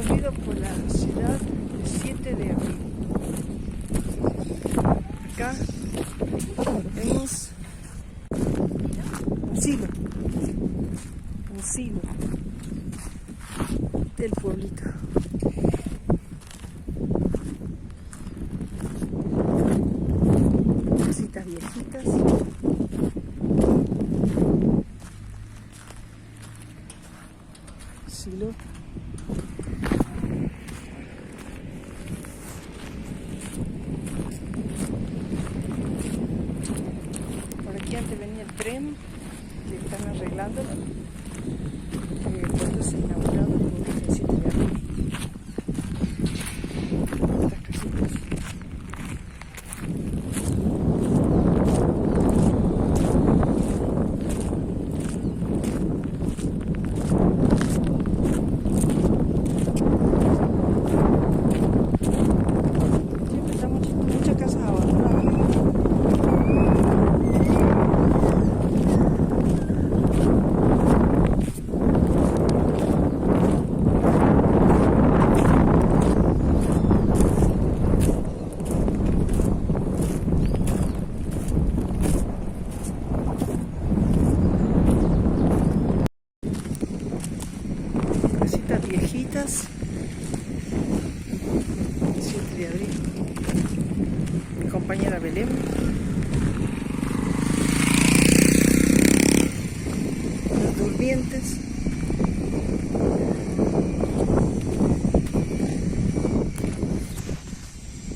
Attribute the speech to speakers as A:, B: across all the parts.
A: recorrido por la ciudad del 7 de abril. Acá vemos un silo del pueblito. Casitas viejitas. Silo. Por aquí antes venía el tren, que están arreglándolo, cuando se inauguró el pueblito el 7 de abril. Estas casitas. Viejitas, 7 de abril. Mi compañera Belén. Los durmientes.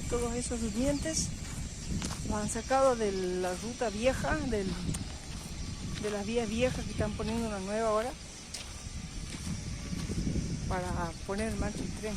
A: Todos esos durmientes los han sacado de la ruta vieja, de las vías viejas que están poniendo una nueva ahora, para poner en marcha el tren.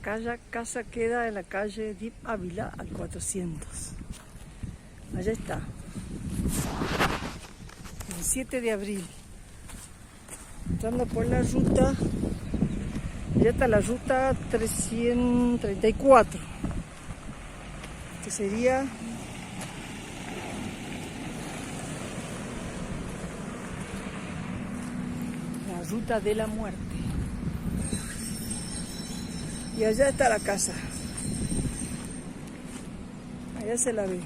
A: Esta casa queda en la calle Dip Ávila al 400. Allá está. El 7 de abril. Entrando por la ruta, ya está la ruta 334, que sería la ruta de la muerte. Y allá está la casa, allá se la ve.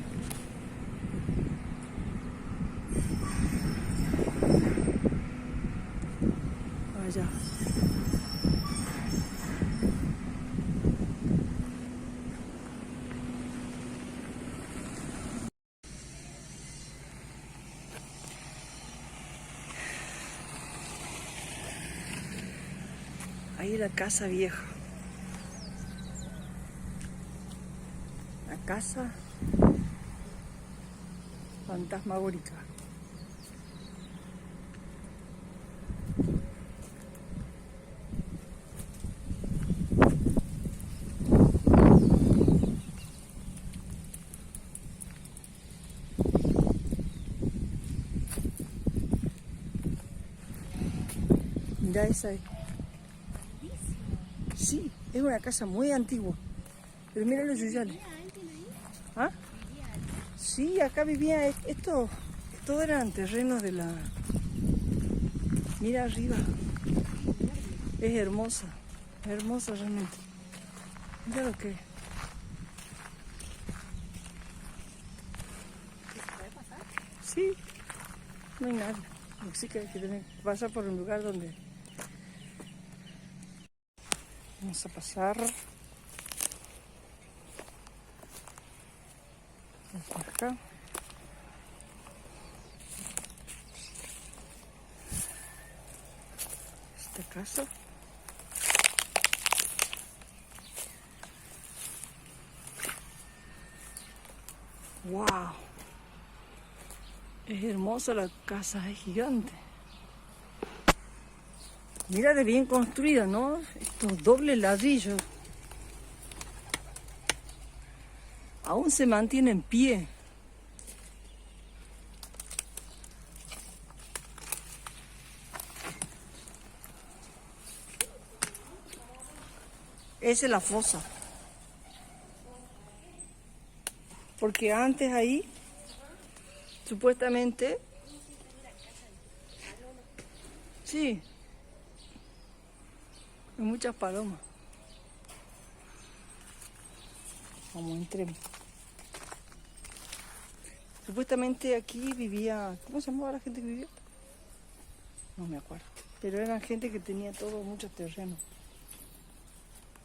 A: Allá. Ahí la casa vieja. La casa fantasmagórica. Mira esa ahí. Sí, es una casa muy antigua. Pero mira los yuyales. ¿Ah? Sí, acá vivía esto. Todo eran terrenos de la... Mira arriba. Es hermosa. Hermosa realmente. Mira lo que es. Sí, no hay nada. Sí que hay que tener, pasar por un lugar donde... Vamos a pasar por acá. Esta casa. ¡Wow! Es hermosa la casa, es gigante. Mira de bien construida, ¿no? Estos dobles ladrillos. Aún se mantiene en pie. Esa es la fosa. Porque antes ahí, supuestamente, sí, hay muchas palomas. Vamos, entremos. Supuestamente aquí vivía, ¿cómo se llamaba la gente que vivía? No me acuerdo. Pero eran gente que tenía todo, muchos terrenos.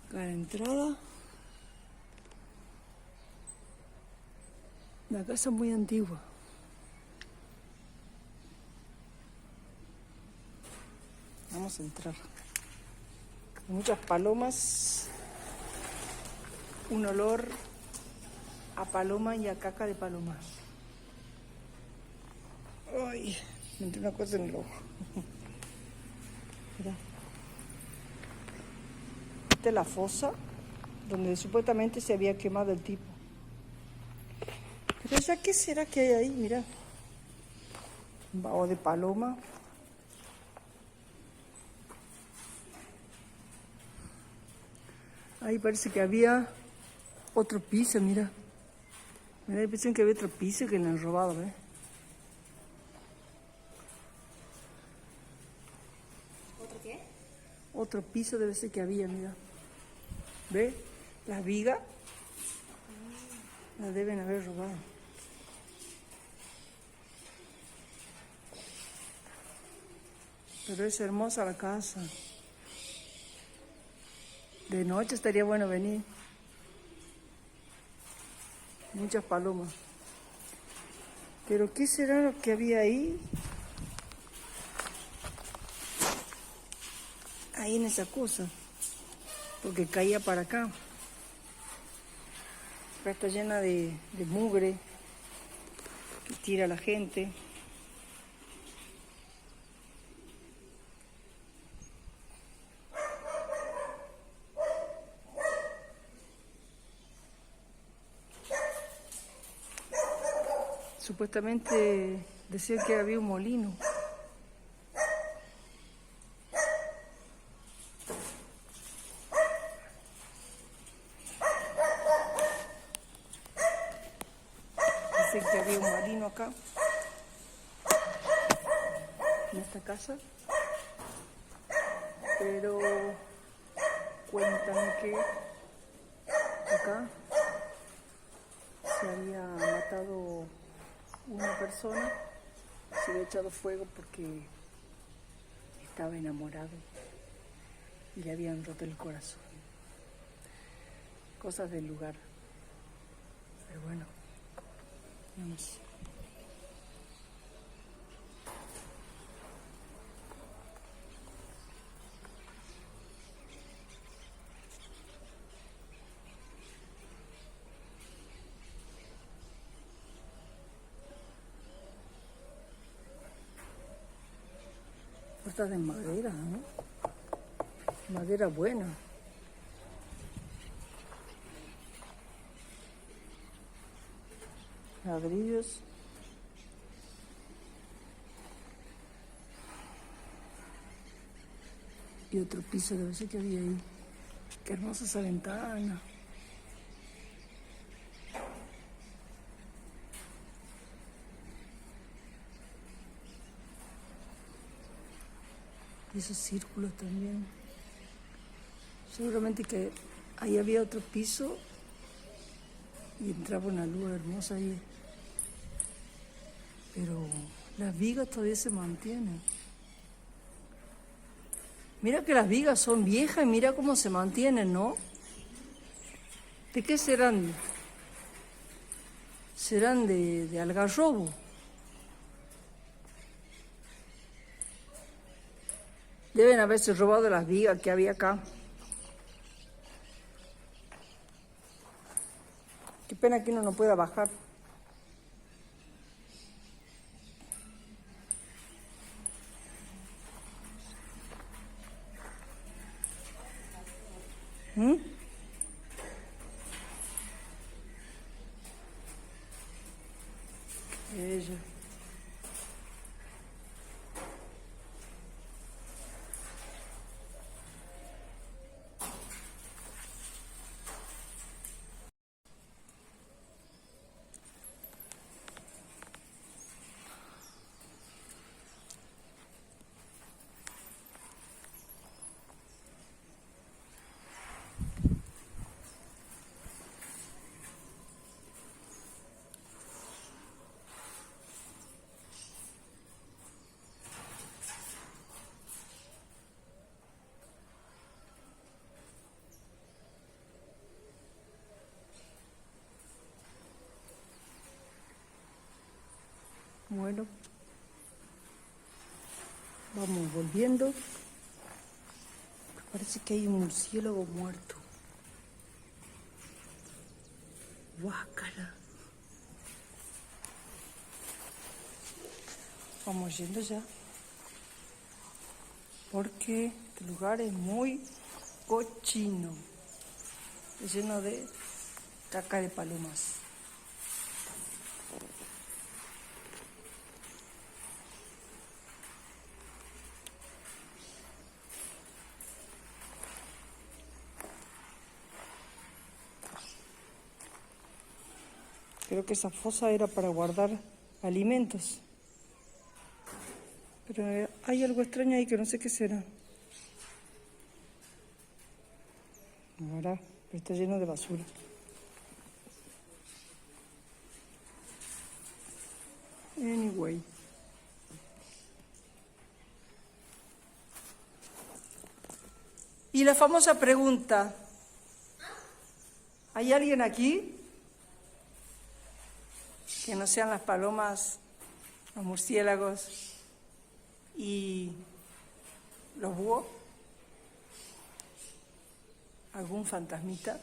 A: Acá la entrada. La casa es muy antigua. Vamos a entrar. Hay muchas palomas. Un olor a paloma y a caca de paloma. Ay, me entró una cosa en el ojo. Mira. Esta es la fosa donde supuestamente se había quemado el tipo. Pero ya, ¿qué será que hay ahí? Mira. Un vaho de paloma. Ahí parece que había otro piso, mira. Me da la impresión que había otro piso que le han robado, ¿ves?
B: ¿Otro qué?
A: Otro piso debe ser que había, mira. ¿Ves? Las vigas las deben haber robado. Pero es hermosa la casa. De noche estaría bueno venir. Muchas palomas. Pero ¿qué será lo que había ahí? Ahí en esa cosa. Porque caía para acá. Acá está llena de mugre que tira la gente. Supuestamente decían que había un molino. Dicen que había un molino acá, en esta casa. Pero cuentan que acá se había matado una persona, se había echado fuego porque estaba enamorado y le habían roto el corazón. Cosas del lugar. Pero bueno, vamos. Puertas de madera, ¿no? Madera buena. Ladrillos. Y otro piso debe ser que había ahí. Qué hermosa esa ventana. Y esos círculos también. Seguramente que ahí había otro piso y entraba una luz hermosa ahí. Pero las vigas todavía se mantienen. Mira que las vigas son viejas y mira cómo se mantienen, ¿no? ¿De qué serán? Serán de algarrobo. Deben haberse robado las vigas que había acá. Qué pena que uno no pueda bajar. ¿Mm? Ella. Bueno, vamos volviendo. Parece que hay un murciélago muerto. Guácala. Vamos yendo ya. Porque este lugar es muy cochino. Lleno de caca de palomas. Creo que esa fosa era para guardar alimentos. Pero hay algo extraño ahí que no sé qué será. Ahora está lleno de basura. Anyway. Y la famosa pregunta, ¿hay alguien aquí que no sean las palomas, los murciélagos y los búhos? ¿Algún fantasmita?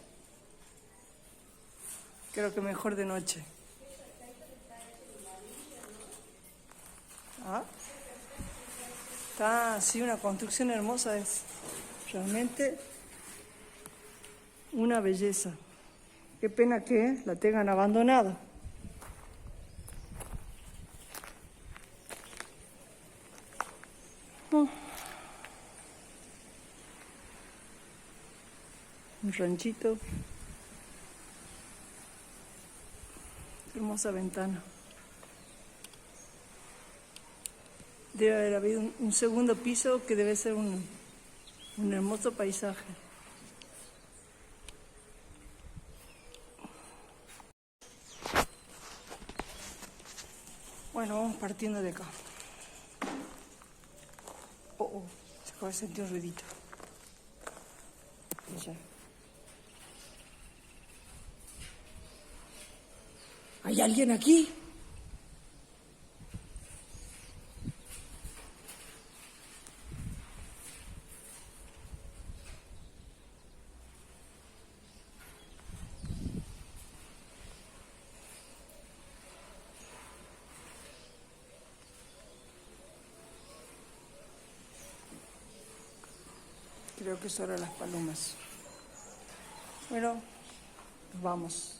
A: Creo que mejor de noche. ¿Ah? Está así, una construcción hermosa, es realmente una belleza. Qué pena que la tengan abandonada. Un ranchito. Hermosa ventana. Debe haber habido un segundo piso que debe ser un hermoso paisaje. Bueno, vamos partiendo de acá. Oh, se acaba de sentir un ruidito. Ya. ¿Hay alguien aquí? Creo que son las palomas. Bueno, nos vamos.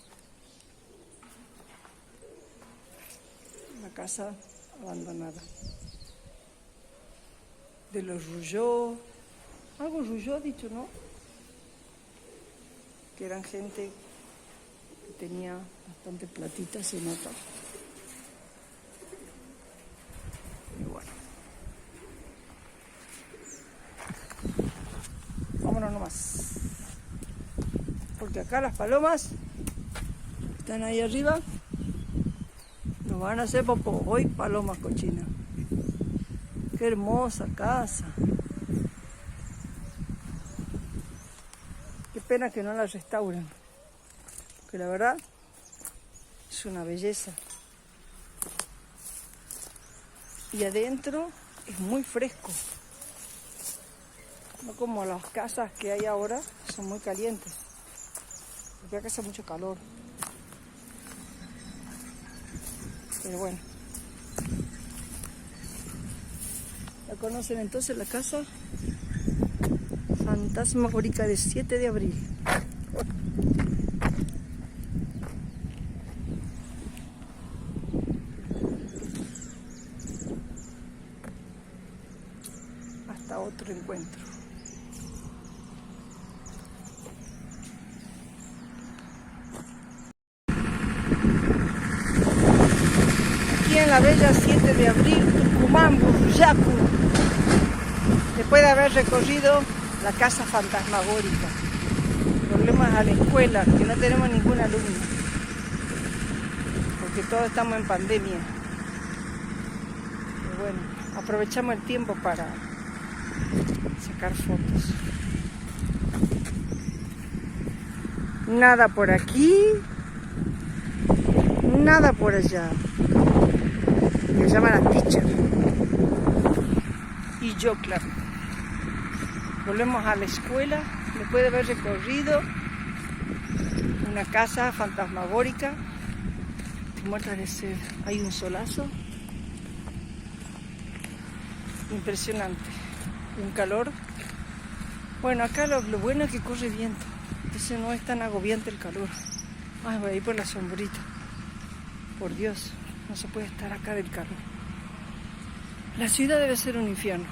A: La casa abandonada. De los Rougeau. Algo Rougeau ha dicho, ¿no? Que eran gente que tenía bastante platita, se nota. Y bueno. Vámonos nomás. Porque acá las palomas están ahí arriba. Nos van a hacer popó. Hoy palomas cochinas. Qué hermosa casa. Qué pena que no la restauran. Porque la verdad es una belleza. Y adentro es muy fresco. No como las casas que hay ahora, son muy calientes. Porque acá hace mucho calor. Pero bueno. ¿La conocen entonces la casa? Fantasmagórica de 7 de abril. Hasta otro encuentro. Aquí en la bella 7 de abril, Tucumán, Burruyacu. Después de haber recorrido la casa fantasmagórica. Problemas a la escuela, que no tenemos ningún alumno. Porque todos estamos en pandemia. Pero bueno, aprovechamos el tiempo para sacar fotos. Nada por aquí, nada por allá. que se llama La Teacher. Y yo, claro. Volvemos a la escuela, después de haber recorrido una casa fantasmagórica. Estoy muerta de sed. Hay un solazo impresionante, un calor. Bueno, acá lo bueno es que corre viento, entonces no es tan agobiante el calor. Ay, voy a ir por la sombrita. Por Dios, no se puede estar acá del calor. La ciudad debe ser un infierno,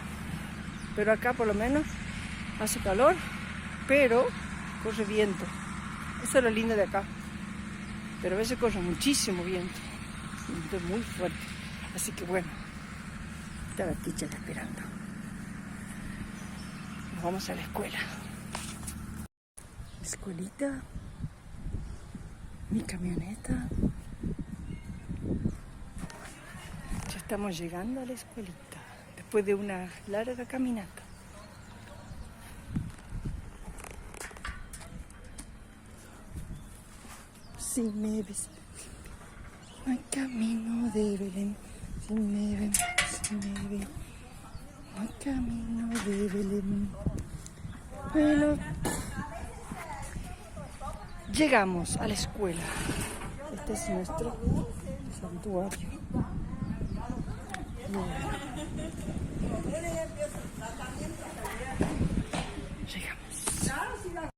A: pero acá por lo menos hace calor, pero corre viento. Eso es lo lindo de acá. Pero a veces corre muchísimo viento, viento muy fuerte. Así que bueno, está la teacher esperando. Nos vamos a la escuela. Escuelita, mi camioneta. Ya estamos llegando a la escuelita, después de una larga caminata. Si me ves, no hay camino de Belén. Si me ven, no hay camino de Belén. Bueno, llegamos a la escuela. Este es nuestro santuario. Llegamos.